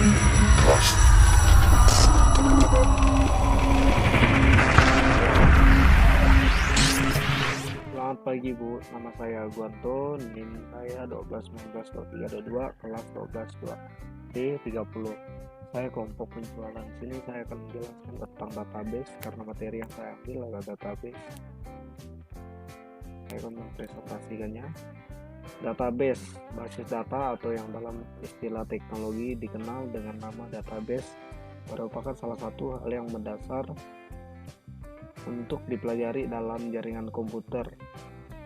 Selamat pagi Bu, nama saya Guanto, NIM saya 12192322, kelas 12 D30. Saya kelompok penjualan. Sini saya akan menjelaskan tentang database karena materi yang saya ambil adalah database. Saya akan mempresentasikannya. Database, basis data atau yang dalam istilah teknologi dikenal dengan nama database, merupakan salah satu hal yang mendasar untuk dipelajari dalam jaringan komputer.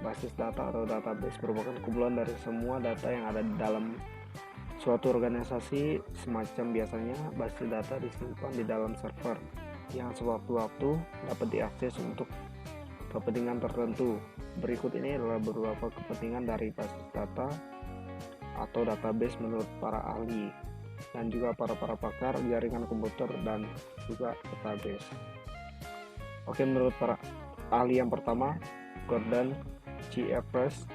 Basis data atau database merupakan kumpulan dari semua data yang ada di dalam suatu organisasi. Semacam biasanya basis data disimpan di dalam server yang sewaktu-waktu dapat diakses untuk kepentingan tertentu. Berikut ini adalah beberapa kepentingan dari basis data atau database menurut para ahli dan juga para pakar jaringan komputer dan juga database. Oke, menurut para ahli yang pertama, Gordon C. Everest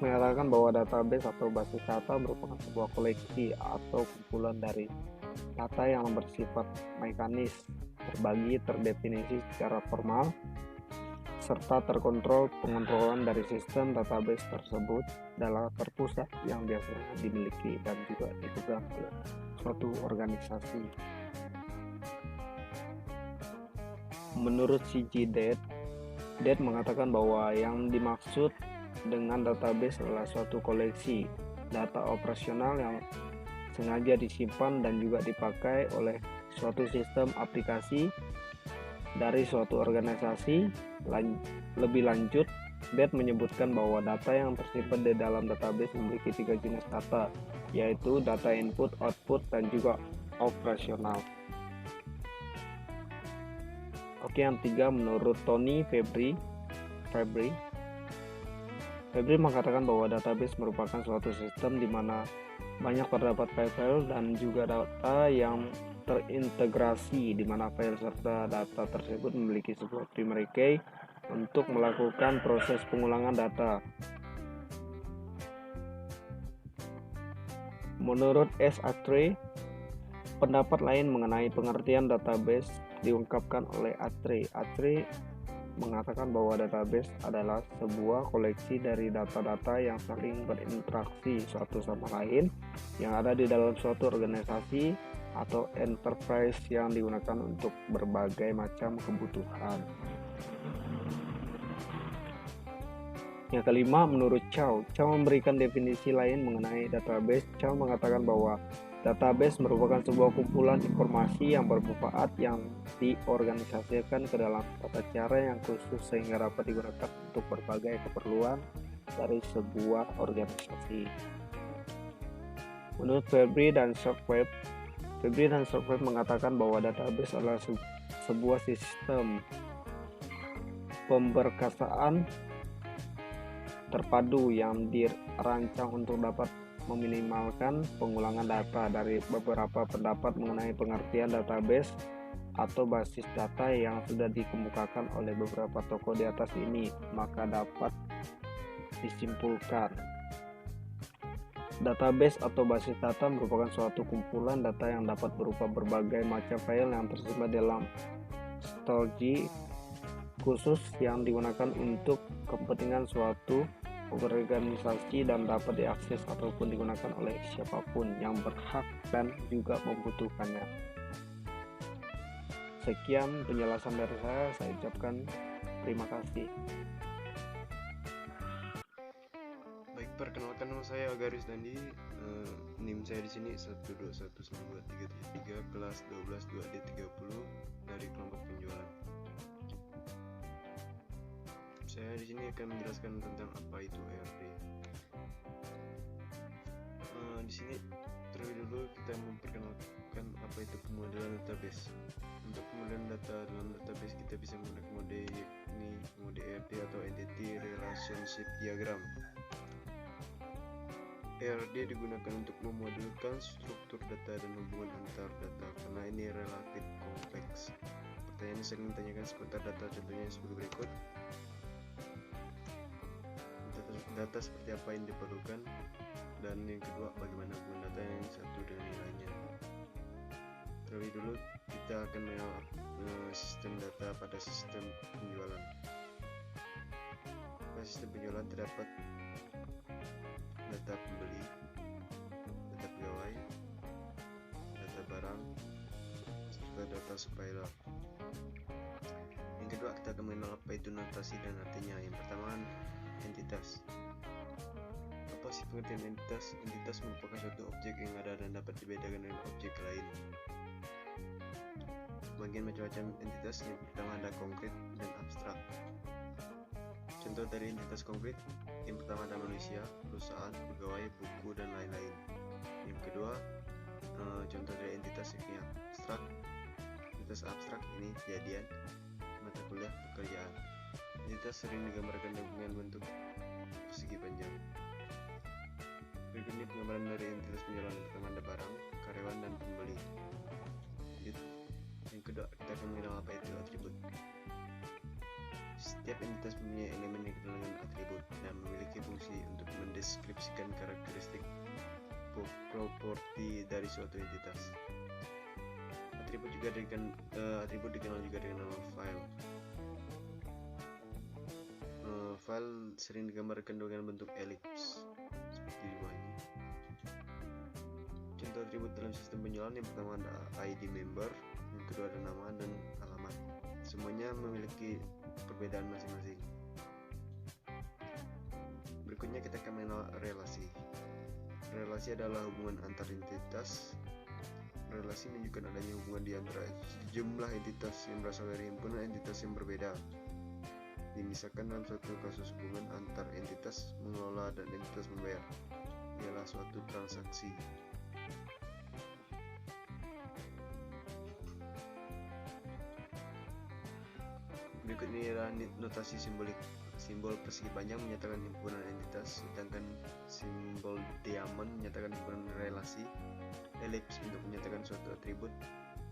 mengatakan bahwa database atau basis data merupakan sebuah koleksi atau kumpulan dari data yang bersifat mekanis, terbagi, terdefinisi secara formal, serta terkontrol. Pengontrolan dari sistem database tersebut adalah terpusat yang biasanya dimiliki dan juga dipegang oleh suatu organisasi. Menurut C.G. Date mengatakan bahwa yang dimaksud dengan database adalah suatu koleksi data operasional yang sengaja disimpan dan juga dipakai oleh suatu sistem aplikasi dari suatu organisasi. Lebih lanjut, Date menyebutkan bahwa data yang tersimpan di dalam database memiliki 3 jenis data, yaitu data input, output, dan juga operasional. Oke, yang tiga, menurut Tony Fabry mengatakan bahwa database merupakan suatu sistem di mana banyak terdapat file-file dan juga data yang terintegrasi, di mana file serta data tersebut memiliki sebuah primary key untuk melakukan proses pengulangan data. Menurut S. Atre, pendapat lain mengenai pengertian database diungkapkan oleh Atre. Atre mengatakan bahwa database adalah sebuah koleksi dari data-data yang saling berinteraksi satu sama lain yang ada di dalam suatu organisasi atau enterprise yang digunakan untuk berbagai macam kebutuhan. Yang kelima, menurut Chow memberikan definisi lain mengenai database. Chow mengatakan bahwa database merupakan sebuah kumpulan informasi yang bermanfaat yang diorganisasikan ke dalam tata cara yang khusus sehingga dapat digunakan untuk berbagai keperluan dari sebuah organisasi. Menurut Fabry dan Shockwave mengatakan bahwa database adalah sebuah sistem pemberkasaan terpadu yang dirancang untuk dapat meminimalkan pengulangan data. Dari beberapa pendapat mengenai pengertian database atau basis data yang sudah dikemukakan oleh beberapa tokoh di atas ini, maka dapat disimpulkan database atau basis data merupakan suatu kumpulan data yang dapat berupa berbagai macam file yang tersimpan dalam storage khusus yang digunakan untuk kepentingan suatu organisasi dan dapat diakses ataupun digunakan oleh siapapun yang berhak dan juga membutuhkannya. Sekian penjelasan dari saya ucapkan terima kasih. Baik, perkenalkan nama saya Agaris Dandi. NIM saya di sini 1219233 kelas 12 2D30 dari kelompok penjualan. Saya di sini akan menjelaskan tentang apa itu ERP. Di sini terlebih dulu kita memperkenalkan apa itu pemodelan database. Untuk pemodelan data dalam database kita bisa menggunakan mode yakni mode ERD atau Entity Relationship Diagram. ERD digunakan untuk memodelkan struktur data dan hubungan antar data karena ini relatif kompleks. Pertanyaan yang sering ditanyakan seputar data contohnya sebagai berikut. Data seperti apa yang diperlukan, dan yang kedua bagaimana hubungan data, yang satu Terlebih dulu kita akan mengenal sistem data pada sistem penjualan. Pada sistem penjualan terdapat data pembeli, data pegawai, data barang, serta data supplier. Yang kedua, kita akan mengenal apa itu notasi dan artinya. Yang pertama, entitas. Apa sih pengertian entitas? Entitas merupakan suatu objek yang ada dan dapat dibedakan dengan objek lain. Bagian macam-macam entitas, yang pertama ada konkret dan abstrak. Contoh dari entitas konkret, yang pertama ada manusia, perusahaan, pegawai, buku, dan lain-lain. Yang kedua, contoh dari entitas yang abstrak. Entitas abstrak ini kejadian, mata kuliah, pekerjaan. Entitas sering digambarkan dengan bentuk persegi panjang. Berikut ini penggambaran dari entitas penjualan. Yang pertama ada barang, karyawan, dan pembeli. Yang kedua, kita akan mengenal apa itu atribut. Setiap entitas mempunyai elemen yang dikenal dengan atribut dan memiliki fungsi untuk mendeskripsikan karakteristik properti dari suatu entitas. Atribut dikenal juga dengan nama file. File sering digambarkan dengan bentuk elips seperti di bawah ini. Contoh atribut dalam sistem penjualan, yang pertama ada ID member, yang kedua ada nama dan alamat. Semuanya memiliki perbedaan masing-masing. Berikutnya kita akan mengenal relasi. Relasi adalah hubungan antar entitas. Relasi menunjukkan adanya hubungan di antara jumlah entitas yang berasal dari himpunan entitas yang berbeda. Misalkan dalam suatu kasus hubungan antar entitas mengelola dan entitas membayar, ialah suatu transaksi. Berikut ini adalah notasi simbolik. Simbol persegi panjang menyatakan himpunan entitas, sedangkan simbol diamond menyatakan himpunan relasi, elips untuk menyatakan suatu atribut,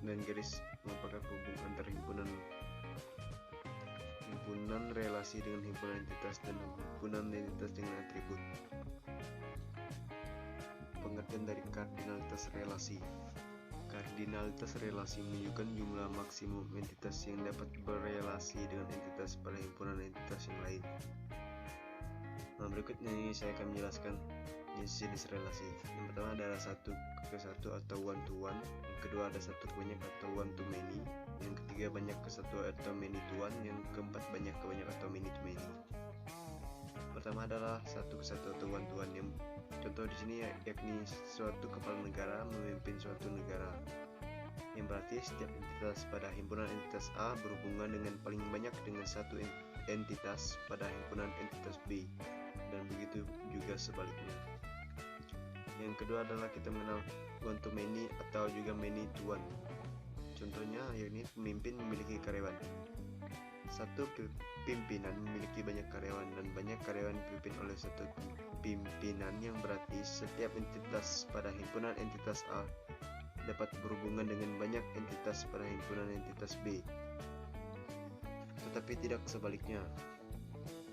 dan garis merupakan hubungan antar himpunan relasi dengan himpunan entitas dan himpunan entitas dengan atribut. Pengertian dari kardinalitas relasi. Kardinalitas relasi menunjukkan jumlah maksimum entitas yang dapat berelasi dengan entitas pada himpunan entitas yang lain. Berikut ini saya akan menjelaskan jenis relasi. Yang pertama adalah satu ke satu atau one to one. Yang kedua ada satu ke banyak atau one to many. Yang ketiga banyak ke satu atau many to one. Yang keempat banyak ke banyak atau many to many. Pertama adalah satu ke satu atau one to one. Yang contoh di sini yakni suatu kepala negara memimpin suatu negara. Yang berarti setiap entitas pada himpunan entitas A berhubungan dengan paling banyak dengan satu entitas pada himpunan entitas B, dan begitu juga sebaliknya. Yang kedua adalah kita mengenal one to many atau juga many to one. Contohnya yakni pemimpin memiliki karyawan. Satu pimpinan memiliki banyak karyawan dan banyak karyawan dipimpin oleh satu pimpinan, yang berarti setiap entitas pada himpunan entitas A dapat berhubungan dengan banyak entitas pada himpunan entitas B, tetapi tidak sebaliknya.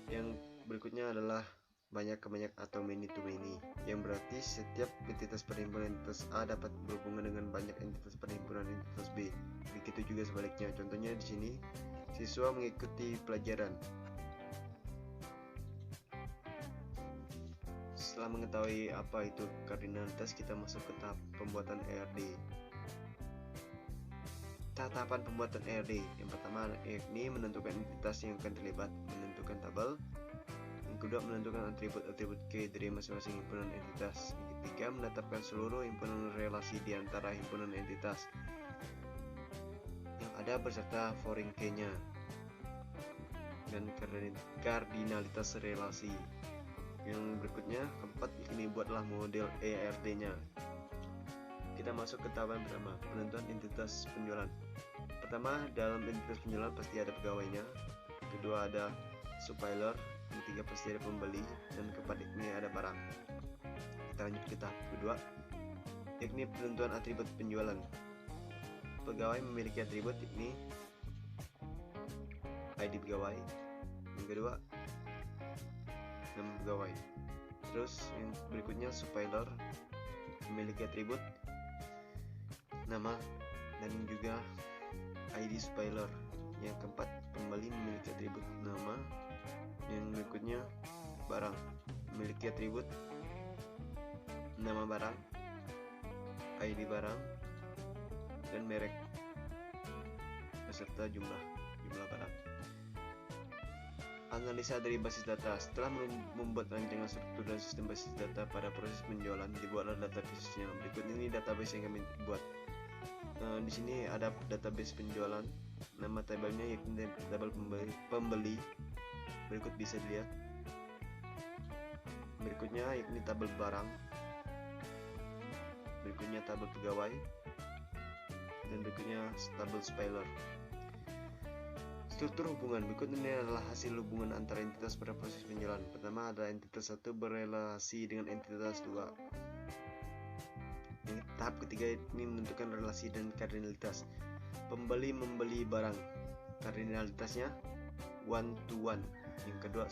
Yang berikutnya adalah banyak ke banyak atau many to many, yang berarti setiap entitas pada himpunan entitas A dapat berhubungan dengan banyak entitas pada himpunan entitas B. Begitu juga sebaliknya. Contohnya di sini, siswa mengikuti pelajaran. Setelah mengetahui apa itu kardinalitas, kita masuk ke tahap pembuatan ERD. Tahapan pembuatan ERD yang pertama yakni menentukan entitas yang akan terlibat, menentukan tabel. Yang kedua menentukan atribut-atribut key dari masing-masing himpunan entitas. Yang ketiga menetapkan seluruh himpunan relasi di antara himpunan entitas yang ada beserta foreign key-nya. Dan kardinalitas relasi. Yang berikutnya keempat, ini buatlah model ERD-nya. Kita masuk ke tahapan pertama, penentuan entitas penjualan. Pertama, dalam entitas penjualan pasti ada pegawainya. Kedua ada supplier. Yang ketiga pasti ada pembeli, dan keempat ini ada barang. Kita lanjut ke tahap kedua, yakni penentuan atribut penjualan. Pegawai memiliki atribut yakni ID pegawai. Yang kedua nama pegawai. Terus yang berikutnya supplier memiliki atribut nama dan juga ID spoiler. Yang keempat, pembeli memiliki atribut nama. Yang berikutnya, barang memiliki atribut nama barang, ID barang, dan merek beserta jumlah barang. Analisa dari basis data. Setelah membuat rancangan struktur dan sistem basis data pada proses penjualan, dibuatlah database-nya. Berikut ini database yang kami buat. Di sini ada database penjualan. Nama tabelnya yakni tabel pembeli. Berikut bisa dilihat. Berikutnya yakni tabel barang. Berikutnya tabel pegawai. Dan berikutnya tabel spoiler. Struktur hubungan. Berikut ini adalah hasil hubungan antara entitas pada proses penjualan. Pertama, ada entitas 1 berelasi dengan entitas 2. Tahap ketiga ini menentukan relasi dan kardinalitas. Pembeli membeli barang, kardinalitasnya 1 to 1. Yang kedua,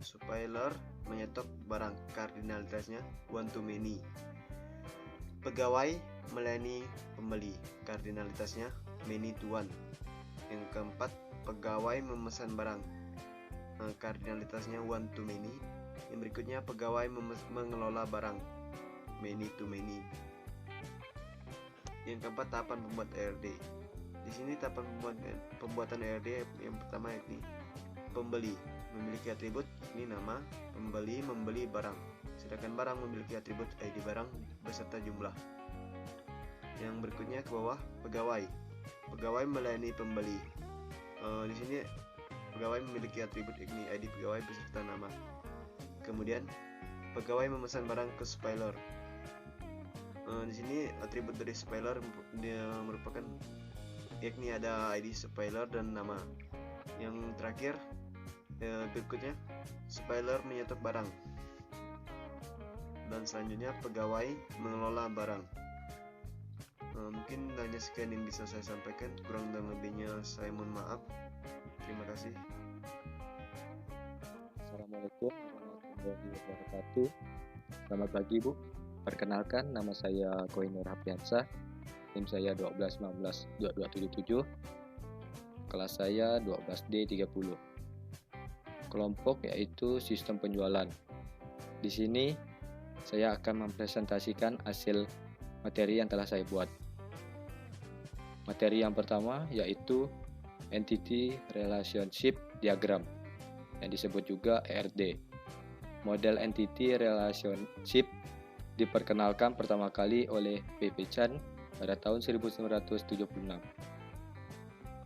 spoiler menyetok barang, kardinalitasnya 1 to many. Pegawai melayani pembeli, kardinalitasnya many to 1. Yang keempat, pegawai memesan barang, kardinalitasnya 1 to many. Yang berikutnya, pegawai mengelola barang, many to many. Yang keempat, tahapan pembuat ERD. Di sini tahapan pembuatan ERD yang pertama yakni pembeli memiliki atribut ini nama, pembeli membeli barang, sedangkan barang memiliki atribut ID barang beserta jumlah. Yang berikutnya ke bawah, pegawai melayani pembeli. Di sini pegawai memiliki atribut yakni ID pegawai beserta nama. Kemudian pegawai memesan barang ke spoiler. Di sini atribut dari spoiler dia merupakan yakni ada ID spoiler dan nama. Yang terakhir berikutnya, spoiler menyetok barang. Dan selanjutnya pegawai mengelola barang. Mungkin hanya sekian yang bisa saya sampaikan, kurang dan lebihnya saya mohon maaf. Terima kasih. Assalamualaikum warahmatullahi wabarakatuh. Selamat pagi Bu. Perkenalkan, nama saya Koinur Hafiansah. NIM saya 12192277. Kelas saya 12D30. Kelompok yaitu sistem penjualan. Di sini saya akan mempresentasikan hasil materi yang telah saya buat. Materi yang pertama yaitu Entity Relationship Diagram yang disebut juga ERD. Model Entity Relationship diperkenalkan pertama kali oleh P.P. Chan pada tahun 1976.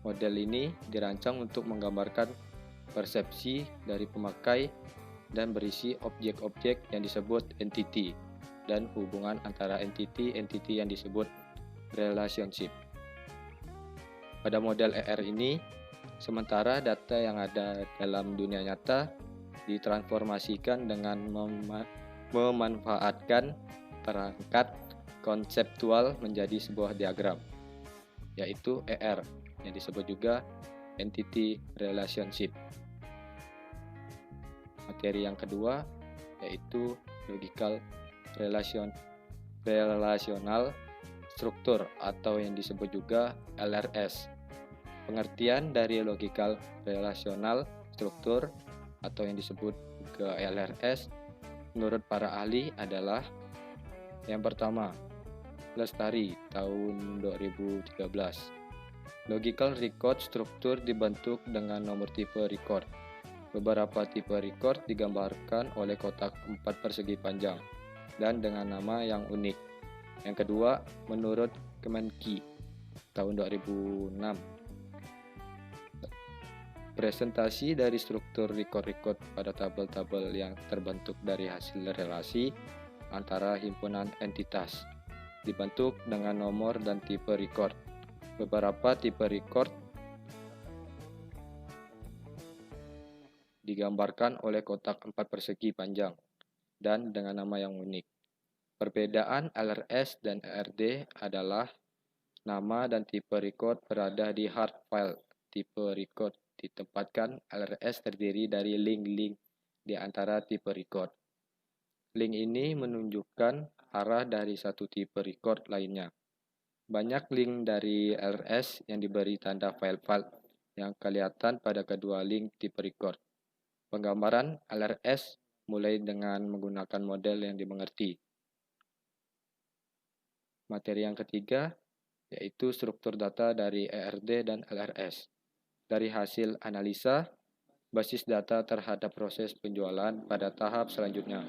Model ini dirancang untuk menggambarkan persepsi dari pemakai dan berisi objek-objek yang disebut entity dan hubungan antara entity yang disebut relationship. Pada model ER ini, sementara data yang ada dalam dunia nyata ditransformasikan dengan memanfaatkan perangkat konseptual menjadi sebuah diagram, yaitu ER, yang disebut juga Entity Relationship. Materi yang kedua yaitu Logical Relational Structure atau yang disebut juga LRS. Pengertian dari Logical Relational Structure atau yang disebut juga LRS menurut para ahli adalah yang pertama, Lestari tahun 2013. Logical record struktur dibentuk dengan nomor tipe record. Beberapa tipe record digambarkan oleh kotak 4 persegi panjang dan dengan nama yang unik. Yang kedua, menurut Kemenki tahun 2006. Presentasi dari struktur record pada tabel-tabel yang terbentuk dari hasil relasi antara himpunan entitas dibentuk dengan nomor dan tipe record. Beberapa tipe record digambarkan oleh kotak 4 persegi panjang dan dengan nama yang unik. Perbedaan LRS dan ERD adalah nama dan tipe record berada di hard file. Tipe record ditempatkan, LRS terdiri dari link-link di antara tipe record. Link ini menunjukkan arah dari satu tipe record lainnya. Banyak link dari LRS yang diberi tanda file-file yang kelihatan pada kedua link tipe record. Penggambaran LRS mulai dengan menggunakan model yang dimengerti. Materi yang ketiga yaitu struktur data dari ERD dan LRS. Dari hasil analisa basis data terhadap proses penjualan pada tahap selanjutnya,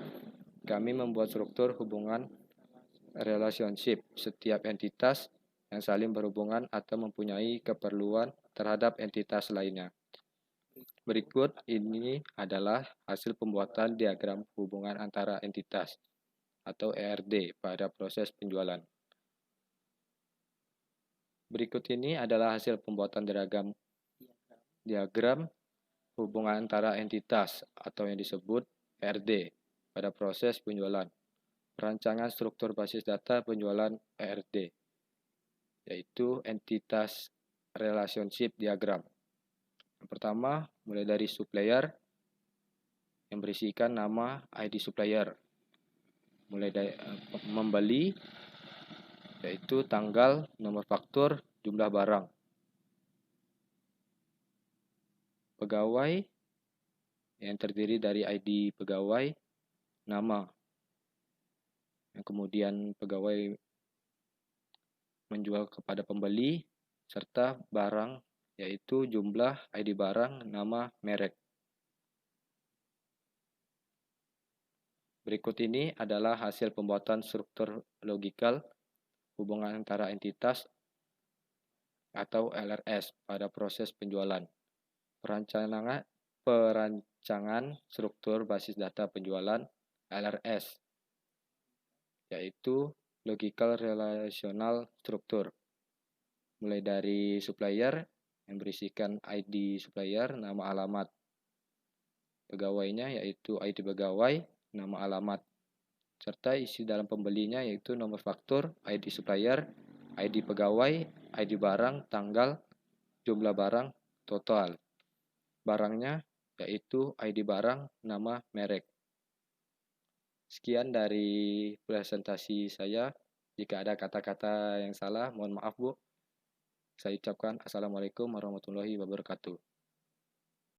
kami membuat struktur hubungan relationship setiap entitas yang saling berhubungan atau mempunyai keperluan terhadap entitas lainnya. Berikut ini adalah hasil pembuatan diagram hubungan antara entitas atau ERD pada proses penjualan. Berikut ini adalah hasil pembuatan diagram hubungan antara entitas atau yang disebut ERD pada proses penjualan. Perancangan struktur basis data penjualan ERD, yaitu entitas relationship diagram. Yang pertama, mulai dari supplier yang berisikan nama ID supplier. Mulai dari membeli, yaitu tanggal, nomor faktur, jumlah barang. Pegawai yang terdiri dari ID pegawai, nama. Yang kemudian pegawai menjual kepada pembeli, serta barang, yaitu jumlah, ID barang, nama, merek. Berikut ini adalah hasil pembuatan struktur logikal hubungan antara entitas atau LRS pada proses penjualan. Perancangan struktur basis data penjualan LRS, yaitu logical relational structure. Mulai dari supplier yang berisikan ID supplier, nama alamat. Pegawainya yaitu ID pegawai, nama alamat. Serta isi dalam pembelinya yaitu nomor faktur, ID supplier, ID pegawai, ID barang, tanggal, jumlah barang, total. Barangnya yaitu ID barang, nama, merek. Sekian dari presentasi saya. Jika ada kata-kata yang salah, mohon maaf Bu. Saya ucapkan Assalamualaikum warahmatullahi wabarakatuh.